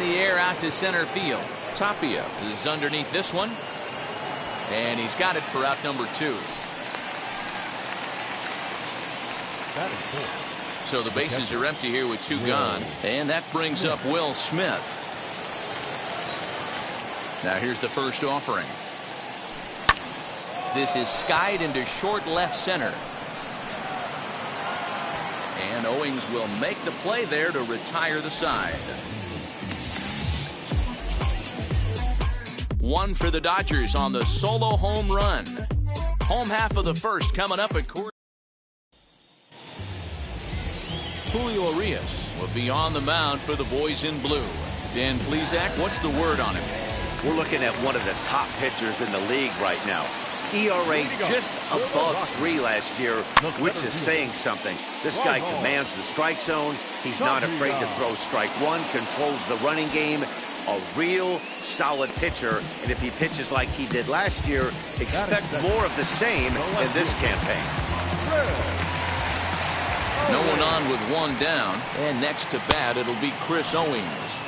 in the air out to center field. Tapia is underneath this one. And he's got it for out number 2. So the bases are empty here with 2 gone. And that brings up Will Smith. Now here's the first offering. This is skied into short left center. And Owings will make the play there to retire the side. 1 for the Dodgers on the solo home run. Home half of the first coming up at Coors. Julio Urias will be on the mound for the boys in blue. Dan Plesac, what's the word on him? We're looking at one of the top pitchers in the league right now. ERA just above 3 last year, which is saying something. This guy commands the strike zone. He's not afraid to throw strike 1, controls the running game. A real solid pitcher, and if he pitches like he did last year, expect more of the same in this campaign. No one on with 1 down, and next to bat it'll be Chris Owings.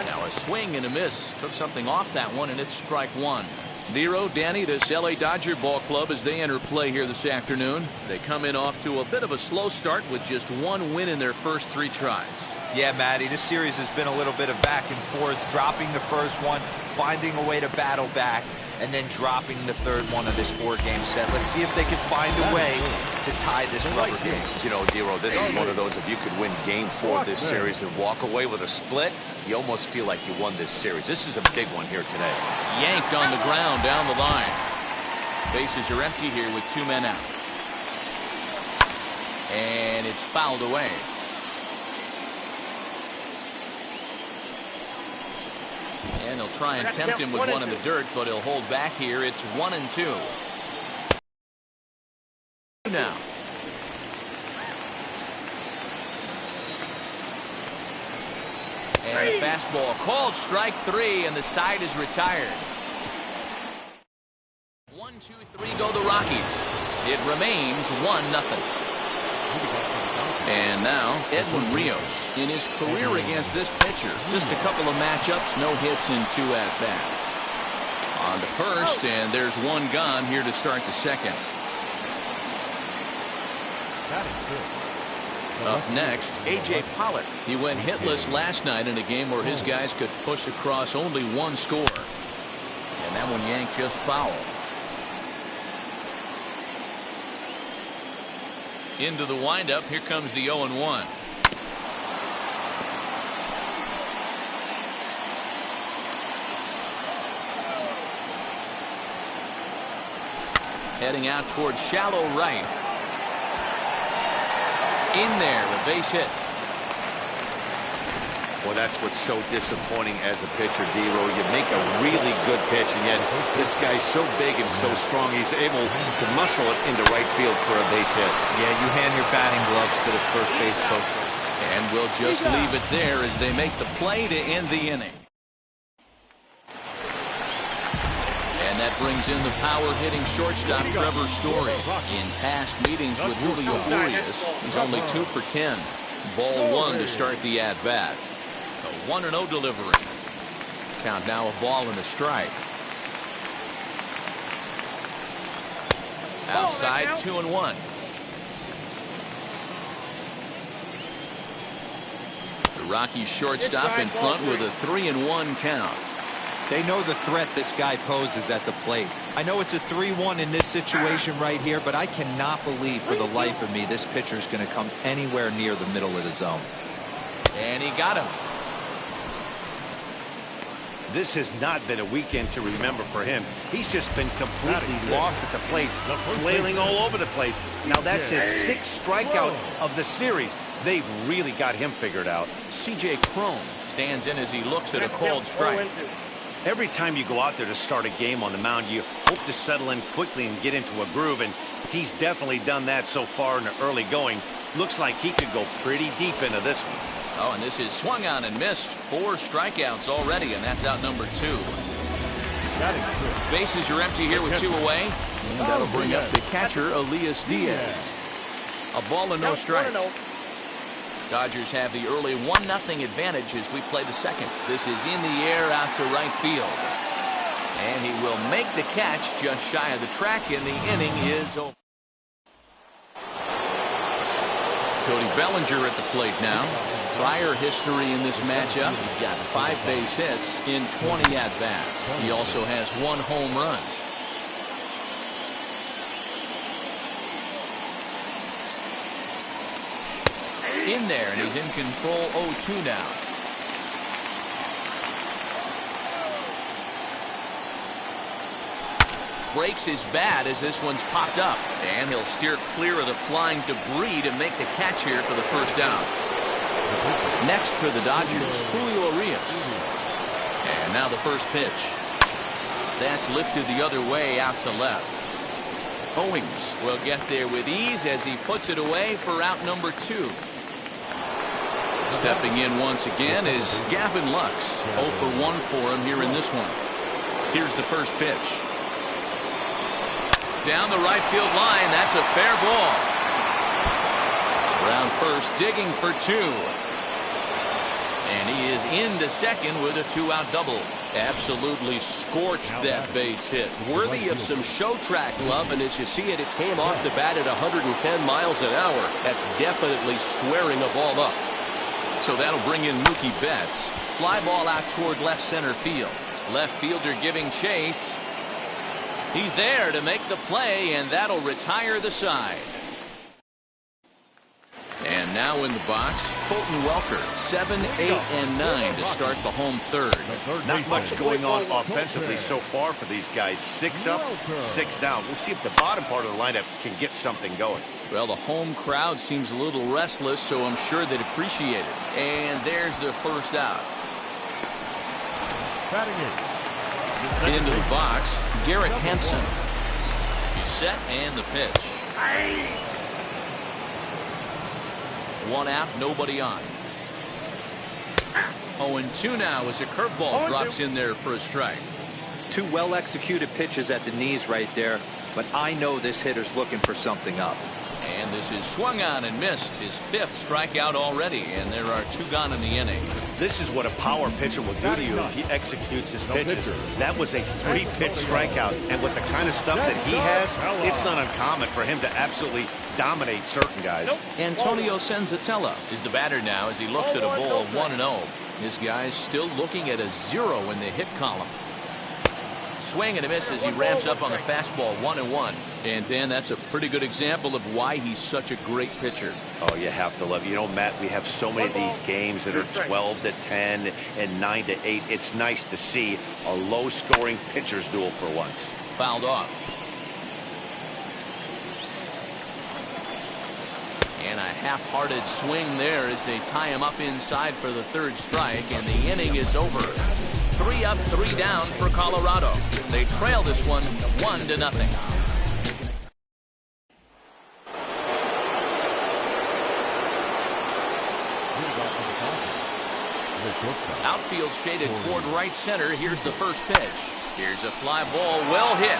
Now a swing and a miss. Took something off that one, and it's strike 1. Nero, Danny, this LA Dodger ball club as they enter play here this afternoon. They come in off to a bit of a slow start with just 1 win in their first 3 tries. Yeah, Matty, this series has been a little bit of back and forth, dropping the first one, finding a way to battle back, and then dropping the third one of this 4-game set. Let's see if they can find a way to tie this rubber game. You know, Nero, this is one of those, if you could win game 4 of this series and walk away with a split, you almost feel like you won this series. This is a big one here today. Yanked on the ground down the line. Bases are empty here with 2 men out. And it's fouled away. And he'll try and tempt him with 1 in the dirt, but he'll hold back here. It's 1-2. Now. And a fastball called strike 3, and the side is retired. 1, 2, 3 go the Rockies. It remains 1-0. And now Edwin Rios in his career against this pitcher. Just a couple of matchups, no hits in 2 at-bats. On to first, and there's 1 gone here to start the second. Up next, A.J. Pollock. He went hitless last night in a game where his guys could push across only 1 score. And that one yanked just foul. Into the windup. Here comes the 0-1. Heading out towards shallow right. In there, the base hit. Well, that's what's so disappointing as a pitcher, D-Row. You make a really good pitch, and yet this guy's so big and so strong, he's able to muscle it into right field for a base hit. Yeah, you hand your batting gloves to the first base coach. And we'll just leave it there as they make the play to end the inning. And that brings in the power-hitting shortstop Trevor Story. In past meetings with Julio Urias, he's only 2 for 10. Ball 1 to start the at-bat. A 1-0 delivery. Count now a ball and a strike. Outside, 2-1. The Rockies shortstop in front with a 3-1 count. They know the threat this guy poses at the plate. I know it's a 3-1 in this situation right here, but I cannot believe for the life of me this pitcher is going to come anywhere near the middle of the zone. And he got him. This has not been a weekend to remember for him. He's just been completely lost at the plate, flailing all over the place. Now that's his 6th strikeout of the series. They've really got him figured out. C.J. Cron stands in as he looks at a called strike. Every time you go out there to start a game on the mound, you hope to settle in quickly and get into a groove, and he's definitely done that so far in the early going. Looks like he could go pretty deep into this one. Oh, and this is swung on and missed. 4 strikeouts already, and that's out number 2. Bases are empty here with 2 away. And that'll bring up the catcher, Elias Diaz. A ball and no strikes. Dodgers have the early 1-0 advantage as we play the second. This is in the air out to right field. And he will make the catch just shy of the track, and the inning is over. Cody Bellinger at the plate now. Prior history in this matchup, he's got 5 base hits in 20 at-bats. He also has 1 home run. In there, and he's in control. 0-2 now. Breaks his bat as this one's popped up, and he'll steer clear of the flying debris to make the catch here for the first down. Next for the Dodgers, Julio Urias. And now the first pitch. That's lifted the other way out to left. Owings will get there with ease as he puts it away for out number 2. Stepping in once again is Gavin Lux. 0 for 1 for him here in this one. Here's the first pitch. Down the right field line. That's a fair ball. Around first, digging for 2. And he is into second with a 2-out double. Absolutely scorched that base hit. Worthy of some show track love, and as you see it, it came off the bat at 110 miles an hour. That's definitely squaring a ball up. So that'll bring in Mookie Betts. Fly ball out toward left center field. Left fielder giving chase. He's there to make the play, and that'll retire the side. And now in the box, Colton Welker, 7, 8, and 9 to start the home third. Not much going on offensively so far for these guys. 6 up, 6 down. We'll see if the bottom part of the lineup can get something going. Well, the home crowd seems a little restless, so I'm sure they'd appreciate it. And there's the first out. Into the box, Garrett Henson. He's set, and the pitch. 1 out, nobody on. 0-2 now as a curveball drops in there for a strike. 2 well-executed pitches at the knees right there, but I know this hitter's looking for something up. And this is swung on and missed. His 5th strikeout already, and there are 2 gone in the inning. This is what a power pitcher will do to you if he executes his pitches. That was a 3-pitch strikeout, and with the kind of stuff that he has, it's not uncommon for him to absolutely dominate certain guys. Antonio Senzatella is the batter now as he looks at a ball 1-0. This guy's still looking at a 0 in the hit column. Swing and a miss as he ramps up on the fastball. 1-1. And Dan, that's a pretty good example of why he's such a great pitcher. Oh, you have to love it. You know, Matt, we have so many of these games that are 12-10 and 9-8. It's nice to see a low-scoring pitcher's duel for once. Fouled off. And a half-hearted swing there as they tie him up inside for the 3rd strike, and the inning is over. 3 up, 3 down for Colorado. They trail this one 1-0. Outfield shaded toward right center. Here's the first pitch. Here's a fly ball, well hit.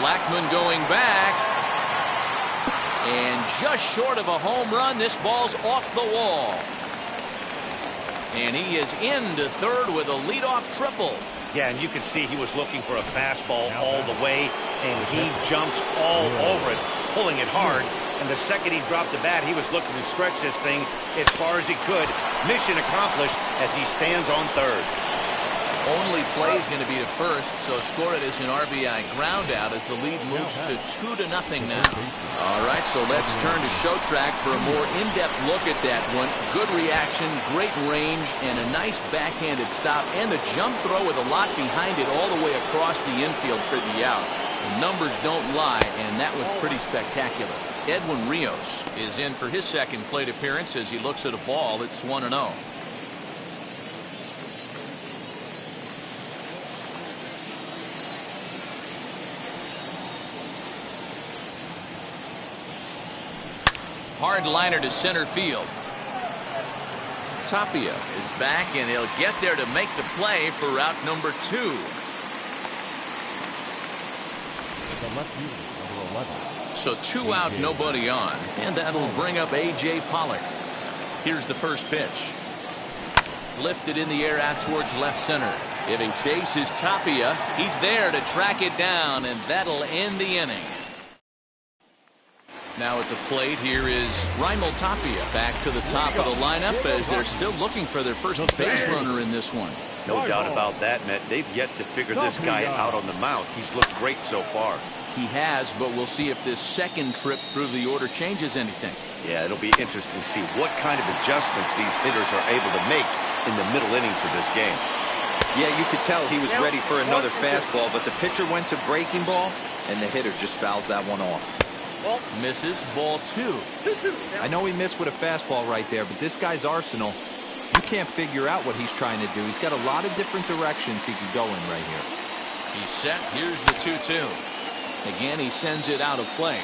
Blackmon going back. And just short of a home run, this ball's off the wall. And he is into third with a leadoff triple. Yeah, and you can see he was looking for a fastball all the way, and he jumps all over it, pulling it hard. And the second he dropped the bat, he was looking to stretch this thing as far as he could. Mission accomplished as he stands on third. Only play is going to be to first, so score it as an RBI ground out as the lead moves to 2-0 now. All right, so let's turn to Show Track for a more in-depth look at that one. Good reaction, great range, and a nice backhanded stop, and the jump throw with a lot behind it all the way across the infield for the out. The numbers don't lie, and that was pretty spectacular. Edwin Rios is in for his 2nd plate appearance as he looks at a ball that's 1-0. Hard liner to center field. Tapia is back, and he'll get there to make the play for route number 2. So 2 out, nobody on, and that'll bring up A.J. Pollock. Here's the first pitch. Lifted in the air out towards left center. Giving chase is Tapia. He's there to track it down, and that'll end the inning. Now at the plate, here is Raimel Tapia back to the top of the lineup as they're still looking for their first base runner in this one. No doubt about that, Matt. They've yet to figure this guy out on the mound. He's looked great so far. He has, but we'll see if this second trip through the order changes anything. Yeah, it'll be interesting to see what kind of adjustments these hitters are able to make in the middle innings of this game. Yeah, you could tell he was ready for another fastball, but the pitcher went to breaking ball, and the hitter just fouls that one off. Misses, ball 2. I know he missed with a fastball right there, but this guy's arsenal, you can't figure out what he's trying to do. He's got a lot of different directions he could go in right here. He's set. Here's the 2-2. Again, he sends it out of play.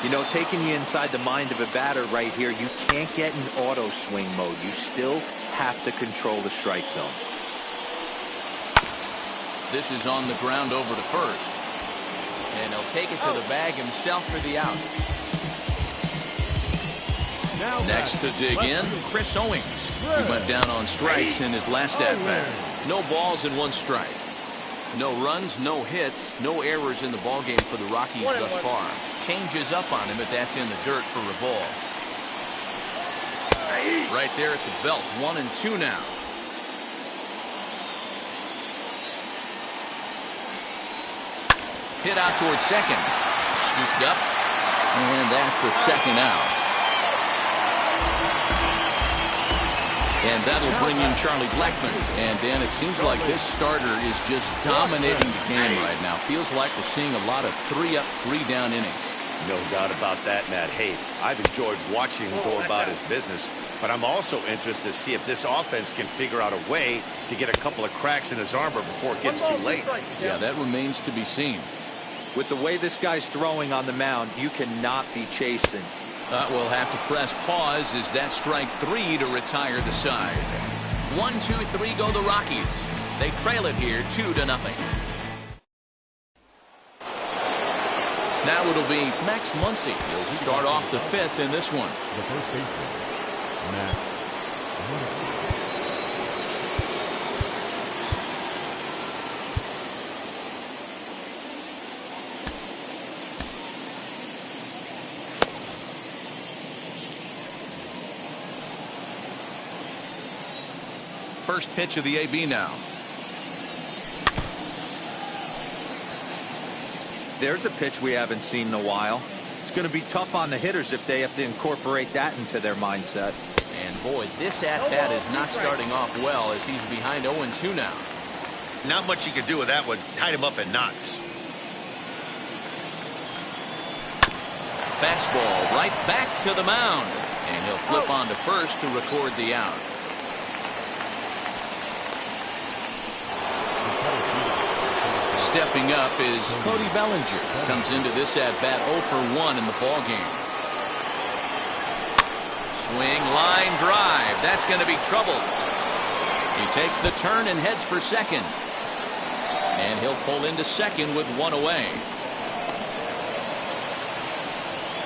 You know, taking you inside the mind of a batter right here, you can't get in auto swing mode. You still have to control the strike zone. This is on the ground over to first. And he'll take it to the bag himself for the out. Next to dig in, Chris Owings. He went down on strikes in his last at-bat. No balls and 1 strike. No runs, no hits, no errors in the ballgame for the Rockies thus far. Changes up on him, but that's in the dirt for a ball. Right there at the belt, 1-2 now. Hit out towards second. Scooped up. And that's the second out. And that'll bring in Charlie Blackmon. And Dan, it seems like this starter is just dominating the game right now. Feels like we're seeing a lot of 3-up, 3-down innings. No doubt about that, Matt. Hey, I've enjoyed watching him go about his business, but I'm also interested to see if this offense can figure out a way to get a couple of cracks in his armor before it gets too late. Yeah, that remains to be seen. With the way this guy's throwing on the mound, you cannot be chasing. We'll have to press pause as that strike 3 to retire the side. 1, 2, 3 go the Rockies. They trail it here 2-0. Now it'll be Max Muncy. He'll start off the 5th in this one. The first baseman, Max Muncy. First pitch of the AB now. There's a pitch we haven't seen in a while. It's going to be tough on the hitters if they have to incorporate that into their mindset. And boy, this at-bat is not starting off well as he's behind 0-2 now. Not much you can do with that one. Tied him up in knots. Fastball right back to the mound. And he'll flip on to first to record the out. Stepping up is Cody Bellinger. Comes into this at-bat 0 for 1 in the ballgame. Swing, line drive. That's going to be trouble. He takes the turn and heads for second. And he'll pull into second with 1 away.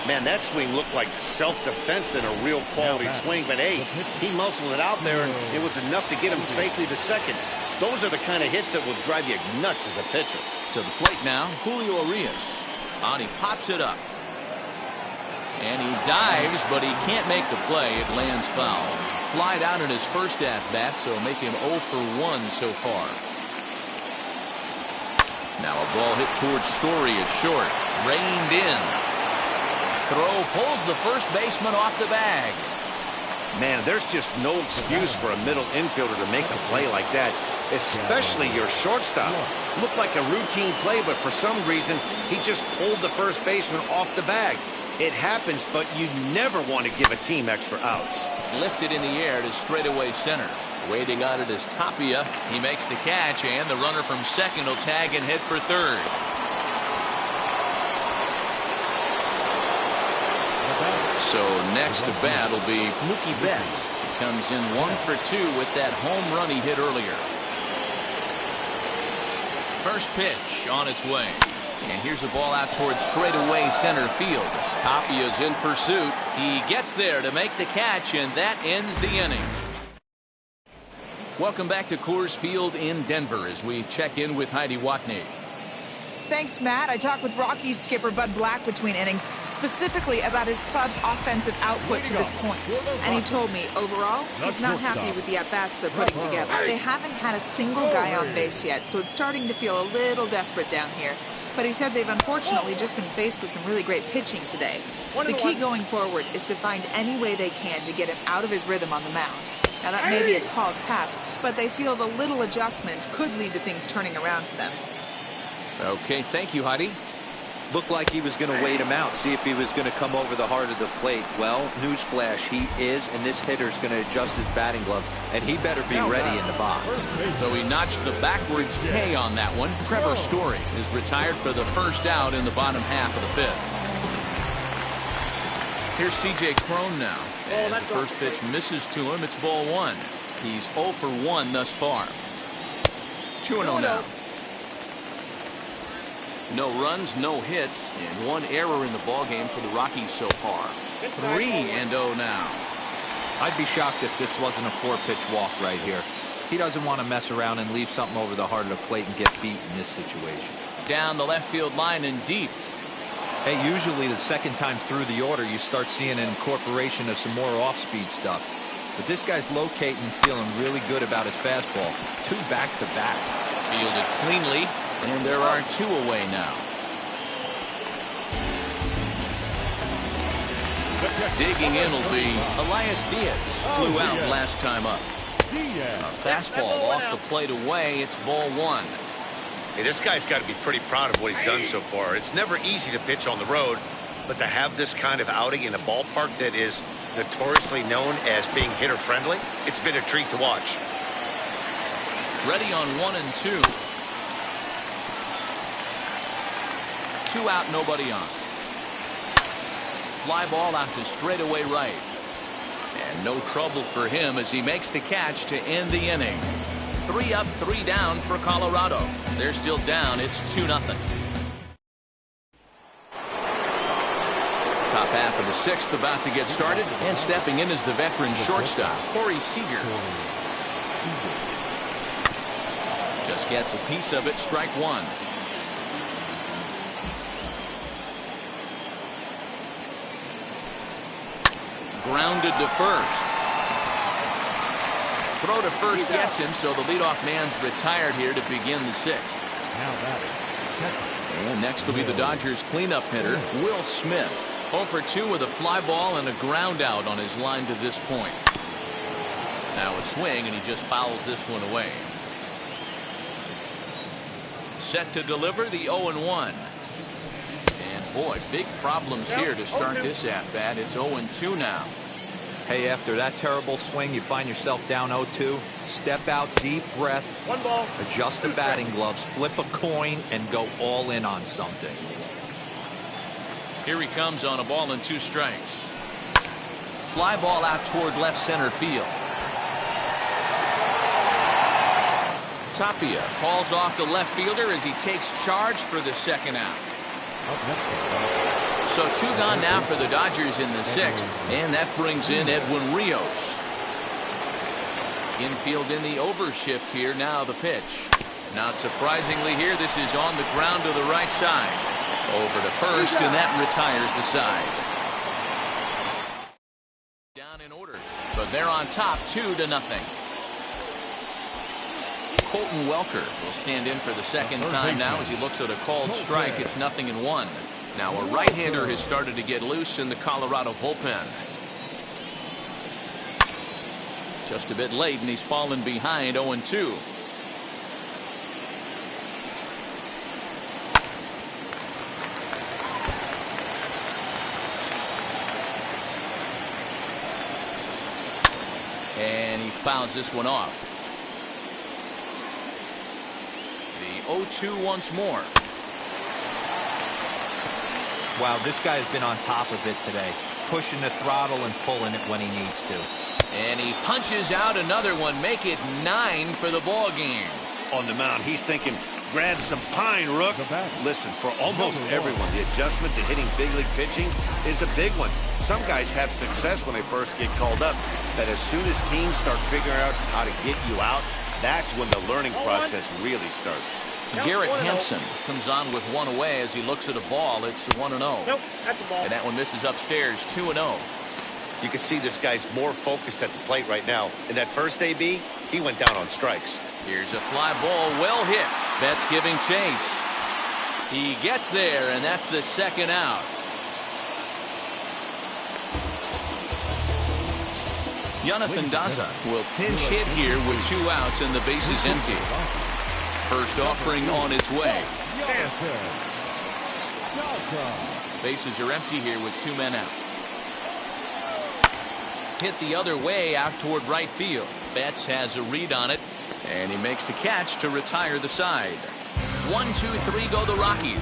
Man, that swing looked like self-defense than a real quality swing. But, hey, he muscled it out there, and it was enough to get him safely to second. Those are the kind of hits that will drive you nuts as a pitcher. To the plate now, Julio Urias. On he pops it up. And he dives, but he can't make the play. It lands foul. Flied out in his first at-bat, so make him 0 for 1 so far. Now a ball hit towards Story at short. Reined in. Throw pulls the first baseman off the bag. Man, there's just no excuse for a middle infielder to make a play like that, especially your shortstop. Looked like a routine play, but for some reason, he just pulled the first baseman off the bag. It happens, but you never want to give a team extra outs. Lifted in the air to straightaway center. Waiting on it is Tapia. He makes the catch, and the runner from second will tag and head for third. So next to bat will be Mookie Betts. He comes in 1 for 2 with that home run he hit earlier. First pitch on its way. And here's a ball out towards straightaway center field. Tapia's in pursuit. He gets there to make the catch, and that ends the inning. Welcome back to Coors Field in Denver as we check in with Heidi Watney. Thanks, Matt. I talked with Rockies skipper Bud Black between innings, specifically about his club's offensive output to this point. And he told me, overall, he's not happy with the at-bats they're putting together. They haven't had a single guy on base yet, so it's starting to feel a little desperate down here. But he said they've unfortunately just been faced with some really great pitching today. The key going forward is to find any way they can to get him out of his rhythm on the mound. Now, that may be a tall task, but they feel the little adjustments could lead to things turning around for them. Okay, thank you, Heidi. Looked like he was going to wait him out, see if he was going to come over the heart of the plate. Well, newsflash, he is, and this hitter's going to adjust his batting gloves, and he better be ready in the box. So he notched the backwards K on that one. Trevor Story is retired for the first out in the bottom half of the fifth. Here's C.J. Cron now. As the first pitch misses to him, it's ball one. He's 0 for 1 thus far. 2-0 now. No runs, no hits, and 1 error in the ballgame for the Rockies so far. 3-0 now. I'd be shocked if this wasn't a 4-pitch walk right here. He doesn't want to mess around and leave something over the heart of the plate and get beat in this situation. Down the left field line and deep. Hey, usually the second time through the order, you start seeing an incorporation of some more off-speed stuff. But this guy's locating and feeling really good about his fastball. 2 back-to-back. Fielded cleanly. And there are 2 away now. Digging in will be Elias Diaz. Flew out last time up. A fastball off the plate away. It's ball 1. Hey, this guy's got to be pretty proud of what he's done so far. It's never easy to pitch on the road, but to have this kind of outing in a ballpark that is notoriously known as being hitter-friendly, it's been a treat to watch. Ready on 1 and 2. 2 out, nobody on. Fly ball out to straightaway right. And no trouble for him as he makes the catch to end the inning. 3 up, 3 down for Colorado. They're still down. It's 2-0. Top half of the 6th about to get started. And stepping in is the veteran shortstop, Corey Seager. Just gets a piece of it. Strike 1. Grounded to first. Throw to first gets him, so the leadoff man's retired here to begin the 6th. And next will be the Dodgers cleanup hitter, Will Smith. 0 for 2 with a fly ball and a ground out on his line to this point. Now a swing, and he just fouls this one away. Set to deliver the 0-1. And boy, big problems here to start this at-bat. It's 0-2 now. Hey, after that terrible swing, you find yourself down 0-2. Step out, deep breath, 1 ball, adjust the batting gloves, flip a coin, and go all in on something. Here he comes on a ball and 2 strikes. Fly ball out toward left center field. Tapia calls off the left fielder as he takes charge for the 2nd out. So 2 gone now for the Dodgers in the 6th, and that brings in Edwin Rios. Infield in the overshift here. Now the pitch. Not surprisingly here, this is on the ground to the right side. Over to first, and that retires the side. Down in order, but they're on top 2-0. Colton Welker will stand in for the 2nd time now as he looks at a called strike. It's 0-1. Now a right-hander has started to get loose in the Colorado bullpen. Just a bit late, and he's fallen behind 0-2. And he fouls this one off. The 0-2 once more. Wow, this guy's been on top of it today, pushing the throttle and pulling it when he needs to. And he punches out another one, make it 9 for the ball game. On the mound, he's thinking, Grab some pine, Rook. Listen, for almost everyone, the adjustment to hitting big league pitching is a big one. Some guys have success when they first get called up, but as soon as teams start figuring out how to get you out, that's when the learning process really starts. Garrett Hampson comes on with one away as he looks at a ball. It's 1-0. Nope, that's the ball. And that one misses upstairs, 2-0. You can see this guy's more focused at the plate right now. In that first AB, he went down on strikes. Here's a fly ball, well hit. Betts giving chase. He gets there, and that's the second out. Jonathan Daza will pinch hit here with 2 outs and the bases empty. First offering on its way. Bases are empty here with 2 men out. Hit the other way out toward right field. Betts has a read on it, and he makes the catch to retire the side. 1-2-3 go the Rockies.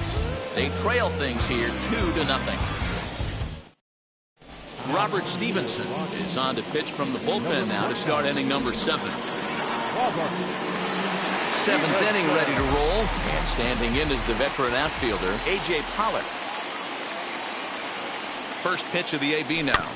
They trail things here 2-0. Robert Stevenson is on to pitch from the bullpen now to start inning number 7. 7th inning ready to roll, and standing in is the veteran outfielder A.J. Pollock. First pitch of the AB now.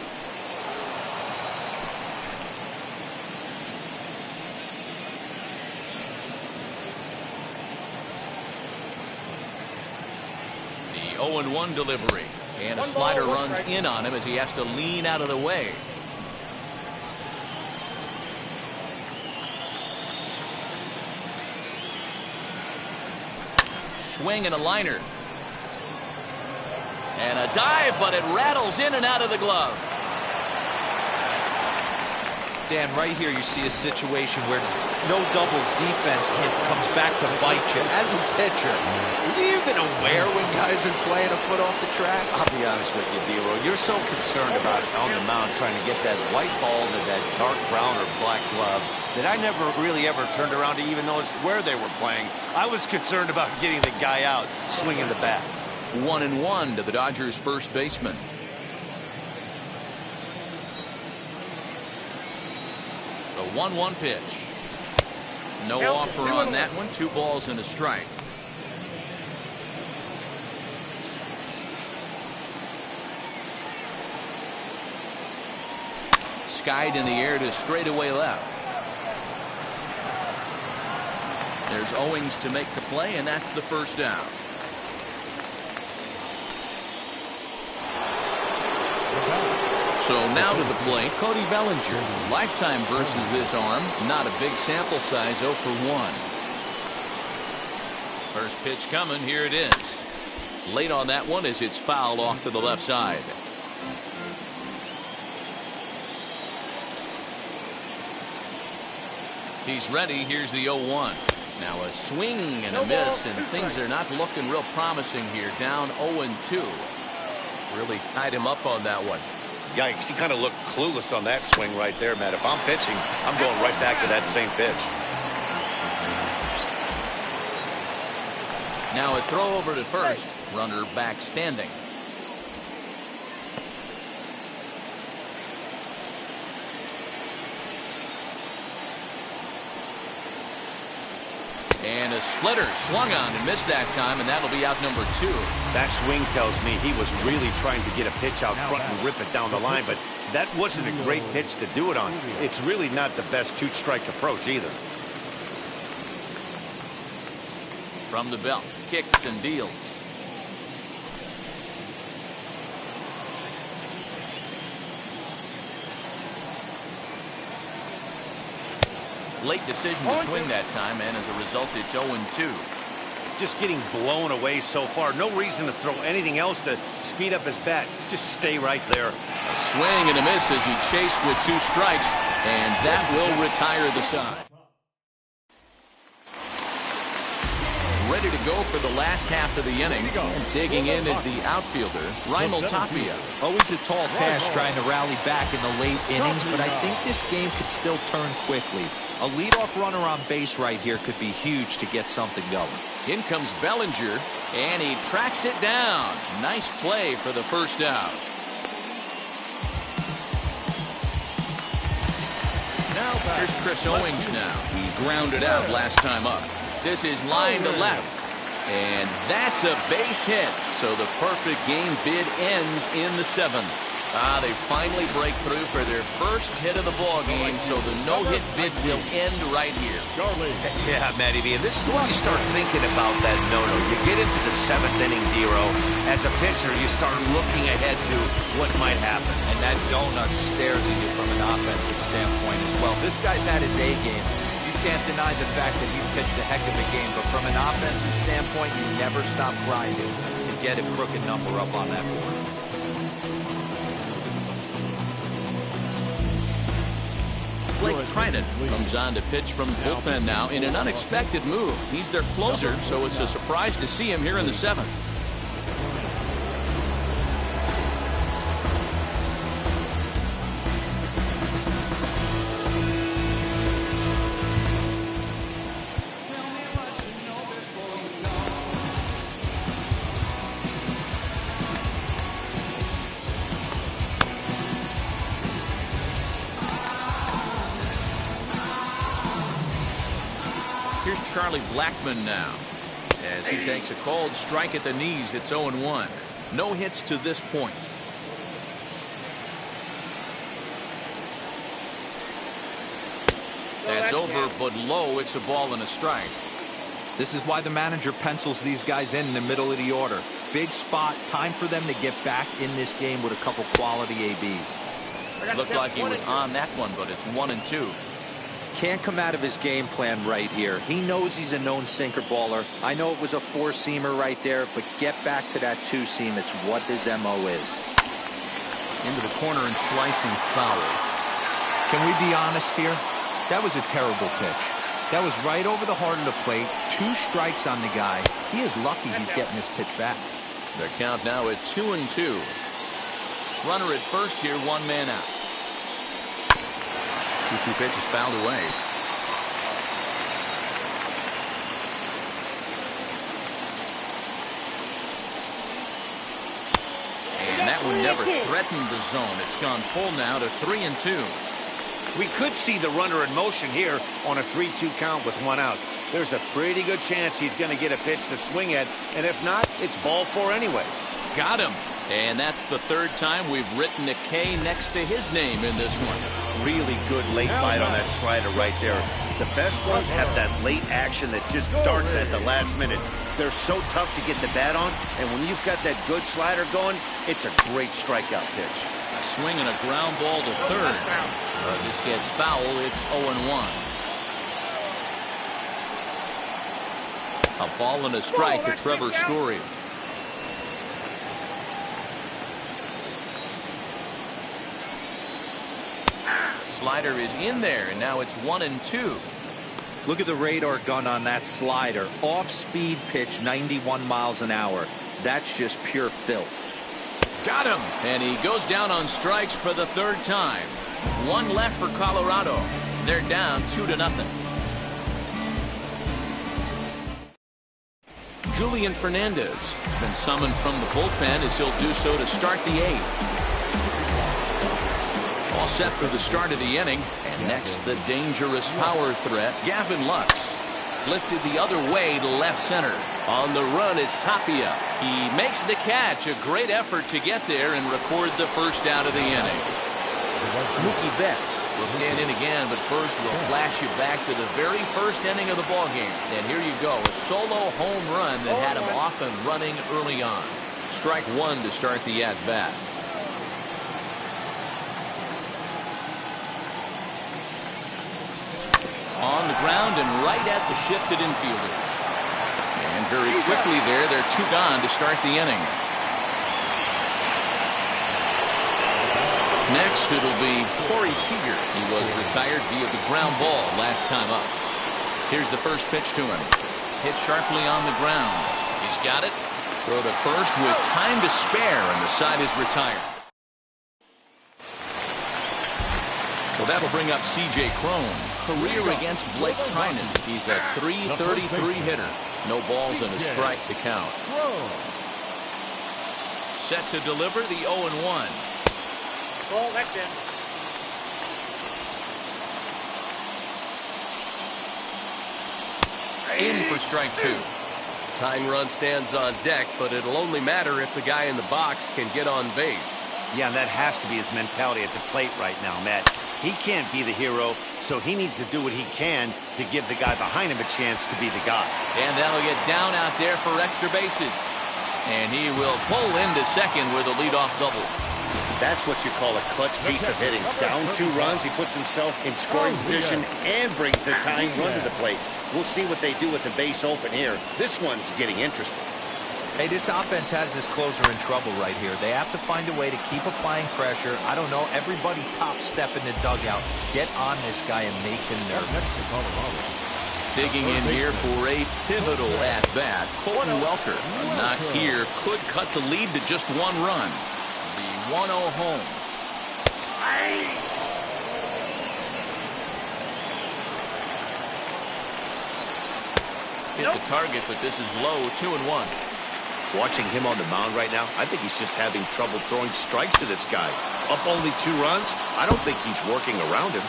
The 0-1 delivery, and a slider runs in on him as he has to lean out of the way. Swing and a liner. And a dive, but it rattles in and out of the glove. Dan, right here you see a situation where no doubles defense comes back to bite you. As a pitcher, are you even aware when guys are playing a foot off the track? I'll be honest with you, D-Roll. You're so concerned about on the mound trying to get that white ball into that dark brown or black glove that I never really ever turned around to even notice where they were playing. I was concerned about getting the guy out, swinging the bat. 1-1 to the Dodgers' first baseman. The 1-1 pitch. No offer on that one. 2 balls and a strike. Skied in the air to straightaway left. There's Owings to make the play, and that's the first down. So now to the plate, Cody Bellinger. Lifetime versus this arm. Not a big sample size, 0 for 1. First pitch coming, here it is. Late on that one as it's fouled off to the left side. He's ready, here's the 0-1. Now a swing and a miss, and things are not looking real promising here. Down 0-2. Really tied him up on that one. Yikes, he kind of looked clueless on that swing right there, Matt. If I'm pitching, I'm going right back to that same pitch. Now a throw over to first. Runner back standing. And a splitter swung on and missed that time, and that'll be out number 2. That swing tells me he was really trying to get a pitch out front and rip it down the line, but that wasn't a great pitch to do it on. It's really not the best 2-strike approach either. From the belt, kicks and deals. Late decision to swing that time, and as a result, it's 0-2. Just getting blown away so far. No reason to throw anything else to speed up his bat. Just stay right there. A swing and a miss as he chased with 2 strikes, and that will retire the side. Ready to go for the last half of the inning. And digging in is the outfielder, Raimel Tapia. Always a tall task trying to rally back in the late innings, but I think this game could still turn quickly. A leadoff runner on base right here could be huge to get something going. In comes Bellinger, and he tracks it down. Nice play for the first out. Here's Chris Owings now. He grounded out last time up. This is line to left. And that's a base hit. So the perfect game bid ends in the 7th. They finally break through for their first hit of the ball game, so the no-hit bid will end right here. Yeah, Matty B, and this is when you start thinking about that no-no. You get into the 7th inning, Dero. As a pitcher, you start looking ahead to what might happen. And that donut stares at you from an offensive standpoint as well. This guy's had his A game. You can't deny the fact that he's pitched a heck of a game, but from an offensive standpoint, you never stop grinding to get a crooked number up on that board. Blake Trinan comes on to pitch from the bullpen now in an unexpected move. He's their closer, so it's a surprise to see him here in the 7th. Here's Charlie Blackmon now as he takes a cold strike at the knees. It's 0-1. No hits to this point. That's over, but low. It's a ball and a strike. This is why the manager pencils these guys in the middle of the order. Big spot. Time for them to get back in this game with a couple quality ABs. Looked like he was on that one, but it's 1-2. Can't come out of his game plan right here. He knows he's a known sinker baller. I know it was a four-seamer right there, but get back to that two-seam. It's what his MO is. Into the corner and slicing foul. Can we be honest here? That was a terrible pitch. That was right over the heart of the plate. 2 strikes on the guy. He is lucky he's getting this pitch back. Their count now at 2-2. Runner at first here, 1 man out. 2-2 pitch is fouled away. And that one never threatened the zone. It's gone full now to 3-2. We could see the runner in motion here on a 3-2 count with 1 out. There's a pretty good chance he's going to get a pitch to swing at, and if not, it's ball 4 anyways. Got him. And that's the 3rd time we've written a K next to his name in this one. Really good late bite on that slider right there. The best ones have that late action that just darts at the last minute. They're so tough to get the bat on, and when you've got that good slider going, it's a great strikeout pitch. A swing and a ground ball to 3rd. This gets foul. It's 0-1. A ball and a strike to Trevor Story. Slider is in there, and now it's 1-2. Look at the radar gun on that slider. Off-speed pitch, 91 miles an hour. That's just pure filth. Got him, and he goes down on strikes for the 3rd time. 1 left for Colorado. They're down 2-0. Julian Fernandez has been summoned from the bullpen as he'll do so to start the 8th. All set for the start of the inning. And next, the dangerous power threat, Gavin Lux. Lifted the other way to left center. On the run is Tapia. He makes the catch. A great effort to get there and record the first out of the inning. Mookie Betts will stand in again, but first we'll flash you back to the very first inning of the ballgame. And here you go, a solo home run that had him off and running early on. Strike 1 to start the at-bat. On the ground and right at the shifted infielders. And very quickly there, they're 2 gone to start the inning. Next, it'll be Corey Seager. He was retired via the ground ball last time up. Here's the first pitch to him. Hit sharply on the ground. He's got it. Throw to first with time to spare, and the side is retired. Well, that'll bring up C.J. Cron. Career against Blake Trinan. He's a .333 hitter. No balls and a strike to count. Set to deliver the 0-1. Ball next in. In for strike 2. Tying run stands on deck, but it'll only matter if the guy in the box can get on base. Yeah, and that has to be his mentality at the plate right now, Matt. He can't be the hero, so he needs to do what he can to give the guy behind him a chance to be the guy. And that'll get down out there for extra bases. And he will pull into second with a leadoff double. That's what you call a clutch piece of hitting. Down 2 runs, he puts himself in scoring position and brings the tying run to the plate. We'll see what they do with the base open here. This one's getting interesting. Hey, this offense has this closer in trouble right here. They have to find a way to keep applying pressure. I don't know. Everybody top step in the dugout. Get on this guy and make him nervous. Next to Colorado. Digging in here for a pivotal at-bat, Colton Welker. A knock here could cut the lead to just 1 run. The 1-0 home. Hit the target, but this is low, 2-1. Watching him on the mound right now, I think he's just having trouble throwing strikes to this guy. Up only 2 runs, I don't think he's working around him.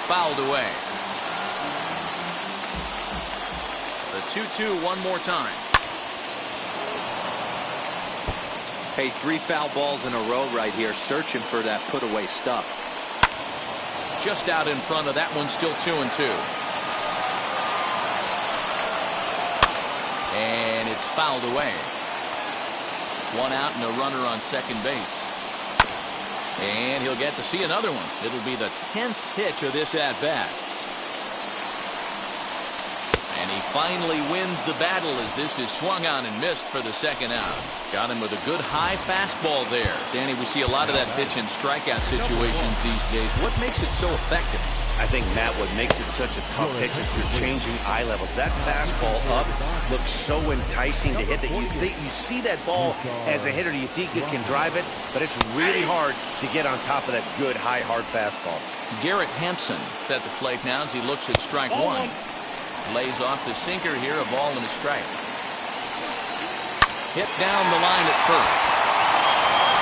Fouled away. The 2-2 one more time. Hey, 3 foul balls in a row right here, searching for that put-away stuff. Just out in front of that one, still 2-2. And it's fouled away. 1 out and a runner on second base. And he'll get to see another one. It'll be the 10th pitch of this at-bat. And he finally wins the battle as this is swung on and missed for the 2nd out. Got him with a good high fastball there. Danny, we see a lot of that pitch in strikeout situations these days. What makes it so effective? I think, Matt, what makes it such a tough pitch is you're changing eye levels. That fastball up looks so enticing to hit that you see that ball as a hitter, you think you can drive it, but it's really hard to get on top of that good, high, hard fastball. Garrett Hampson is at the plate now as he looks at strike 1. Lays off the sinker here, a ball and a strike. Hit down the line at first.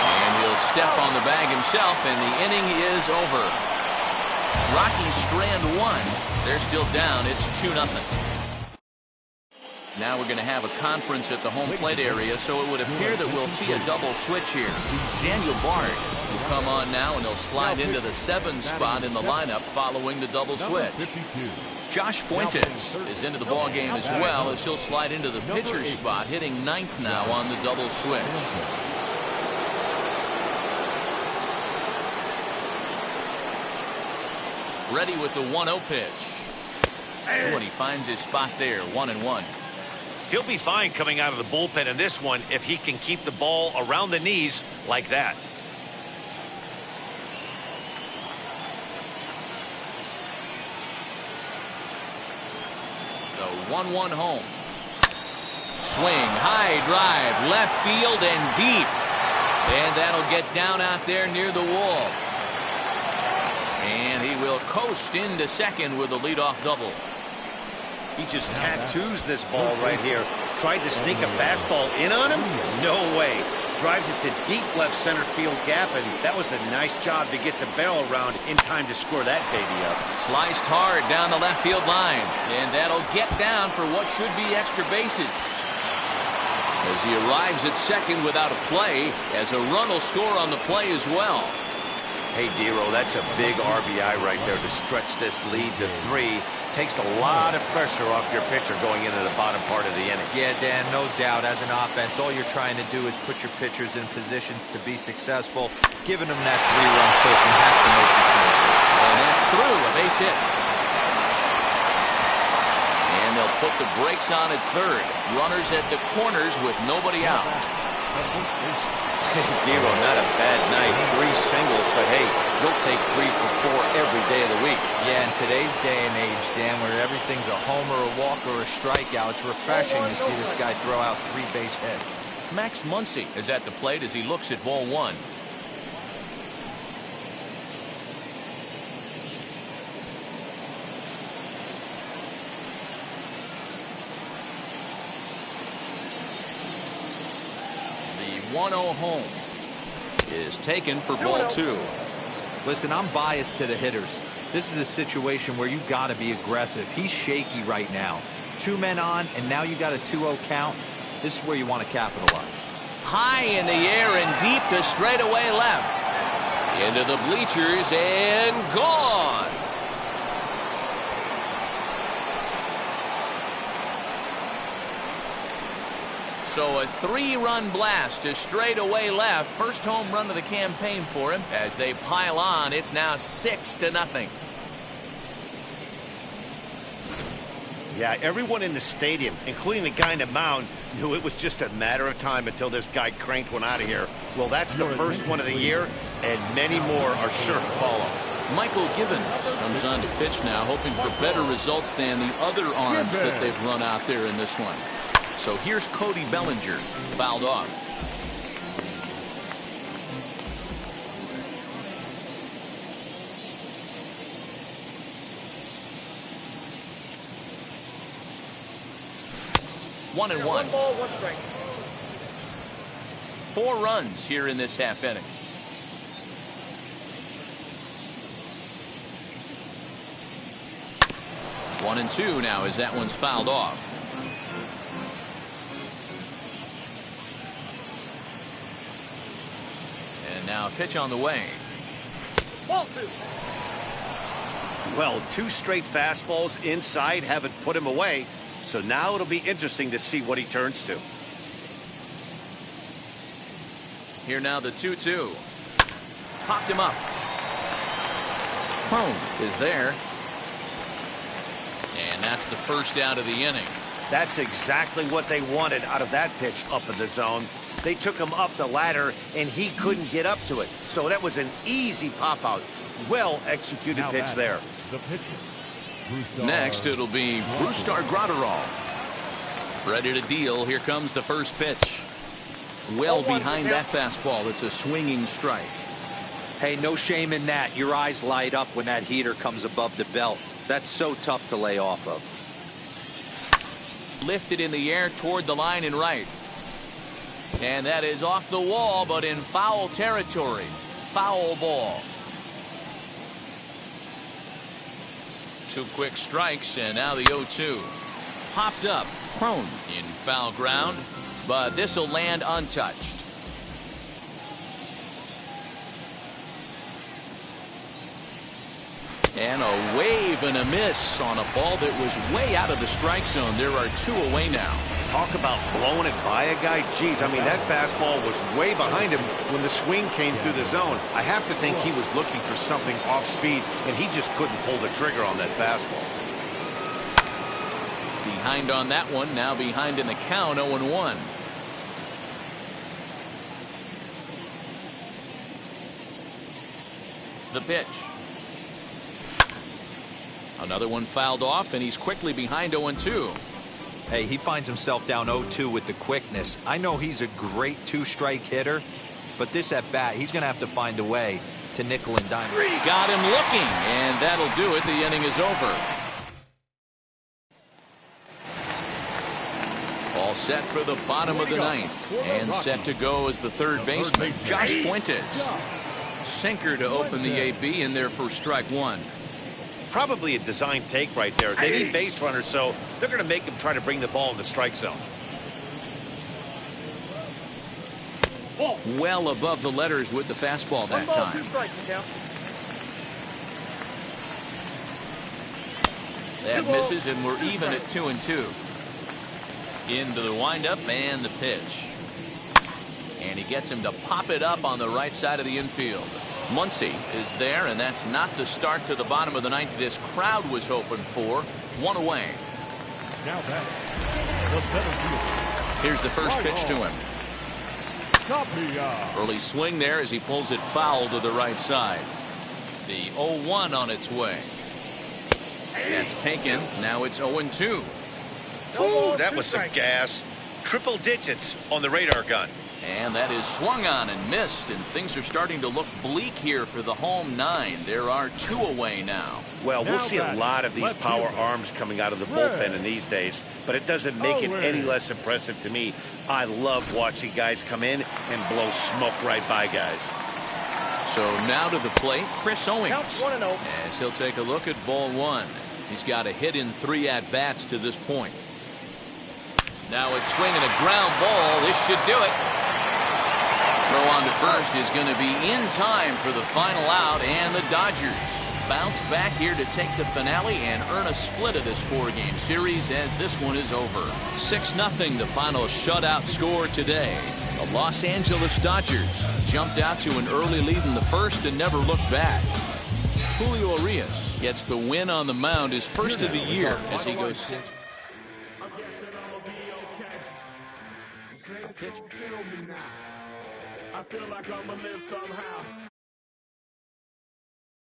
And he'll step on the bag himself, and the inning is over. Rockies strand 1. They're still down. It's 2-0. Now we're going to have a conference at the home plate area, so it would appear that we'll see a double switch here. Daniel Bard will come on now, and he'll slide into the 7 spot in the lineup following the double switch. Josh Fuentes is into the ballgame as well, as he'll slide into the pitcher spot, hitting 9th now on the double switch. Ready with the 1-0 pitch. And he finds his spot there, 1-1. He'll be fine coming out of the bullpen in this one if he can keep the ball around the knees like that. The 1-1 home. Swing, high drive, left field and deep. And that'll get down out there near the wall. And he will coast into second with a leadoff double. He just tattoos this ball right here. Tried to sneak a fastball in on him? No way. Drives it to deep left center field gap, and that was a nice job to get the barrel around in time to score that baby up. Sliced hard down the left field line, and that'll get down for what should be extra bases. As he arrives at second without a play, as a run will score on the play as well. Hey, Dero, that's a big RBI right there to stretch this lead to 3. Takes a lot of pressure off your pitcher going into the bottom part of the inning. Yeah, Dan, no doubt. As an offense, all you're trying to do is put your pitchers in positions to be successful. Giving them that 3-run push has to make you feel. And that's through, a base hit. And they'll put the brakes on at third. Runners at the corners with nobody out. Dero, not a bad night. 3 singles, but hey, you'll take 3 for 4 every day of the week. Yeah, in today's day and age, Dan, where everything's a homer, a walk, or a strikeout, it's refreshing to see this guy throw out 3 base hits. Max Muncy is at the plate as he looks at ball 1. The 1-0 home is taken for ball 2. Listen, I'm biased to the hitters. This is a situation where you got to be aggressive. He's shaky right now. 2 men on, and now you got a 2-0 count. This is where you want to capitalize. High in the air and deep to straightaway left. Into the bleachers and gone. So a 3-run blast to straightaway left. First home run of the campaign for him. As they pile on, it's now 6-0. Yeah, everyone in the stadium, including the guy in the mound, knew it was just a matter of time until this guy cranked one out of here. Well, that's the first one of the year, and many more are sure to follow. Michael Givens comes on to pitch now, hoping for better results than the other arms that they've run out there in this one. So here's Cody Bellinger, fouled off. One and one. 1 ball, 1 strike. 4 runs here in this half inning. One and two now as that one's fouled off. And now a pitch on the way. Ball 2. Well, 2 straight fastballs inside haven't put him away. So now it'll be interesting to see what he turns to. Here now the 2-2. Popped him up. Crone is there. And that's the first out of the inning. That's exactly what they wanted out of that pitch up in the zone. They took him up the ladder, and he couldn't get up to it. So that was an easy pop-out. Well-executed pitch there. The pitcher. Next, it'll be Brusdar Graterol. Ready to deal. Here comes the first pitch. Well behind that fastball. It's a swinging strike. Hey, no shame in that. Your eyes light up when that heater comes above the belt. That's so tough to lay off of. Lifted in the air toward the line and right. And that is off the wall, but in foul territory. Foul ball. 2 quick strikes, and now the 0-2. Popped up. Crone in foul ground, but this will land untouched. And a wave and a miss on a ball that was way out of the strike zone. There are 2 away now. Talk about blowing it by a guy. Geez, I mean, that fastball was way behind him when the swing came through the zone. I have to think he was looking for something off speed, and he just couldn't pull the trigger on that fastball. Behind on that one, now behind in the count, 0-1. The pitch. Another one fouled off, and he's quickly behind 0-2. Hey, he finds himself down 0-2 with the quickness. I know he's a great 2-strike hitter, but this at bat, he's going to have to find a way to nickel and dime. Got him looking, and that'll do it. The inning is over. All set for the bottom of the 9th, and set to go as the third baseman, Josh Fuentes. Sinker to open the AB in there for strike 1. Probably a design take right there. They need base runners, so they're going to make him try to bring the ball in the strike zone. Well above the letters with the fastball that 1 ball, time. 2 strikes, count. That misses, and we're even at 2-2. Into the windup and the pitch. And he gets him to pop it up on the right side of the infield. Muncy is there, and that's not the start to the bottom of the 9th this crowd was hoping for. 1 away. Now back. The center field. Here's the first pitch to him. Tapia. Early swing there as he pulls it foul to the right side. The 0-1 on its way. That's taken. Now it's 0-2. Ooh, that was some gas. Triple digits on the radar gun. And that is swung on and missed, and things are starting to look bleak here for the home 9. There are 2 away now. Well, we'll see a lot of these power arms coming out of the bullpen in these days, but it doesn't make it any less impressive to me. I love watching guys come in and blow smoke right by guys. So now to the plate, Chris Owings. Count 1-0. As he'll take a look at ball one. He's got a hit in 3 at-bats to this point. Now a swing and a ground ball. This should do it. Throw on to first is going to be in time for the final out, and the Dodgers bounce back here to take the finale and earn a split of this 4-game series as this one is over. 6-0 the final shutout score today. The Los Angeles Dodgers jumped out to an early lead in the first and never looked back. Julio Urias gets the win on the mound, his first of the year, as he goes 6. I feel like I'ma live somehow.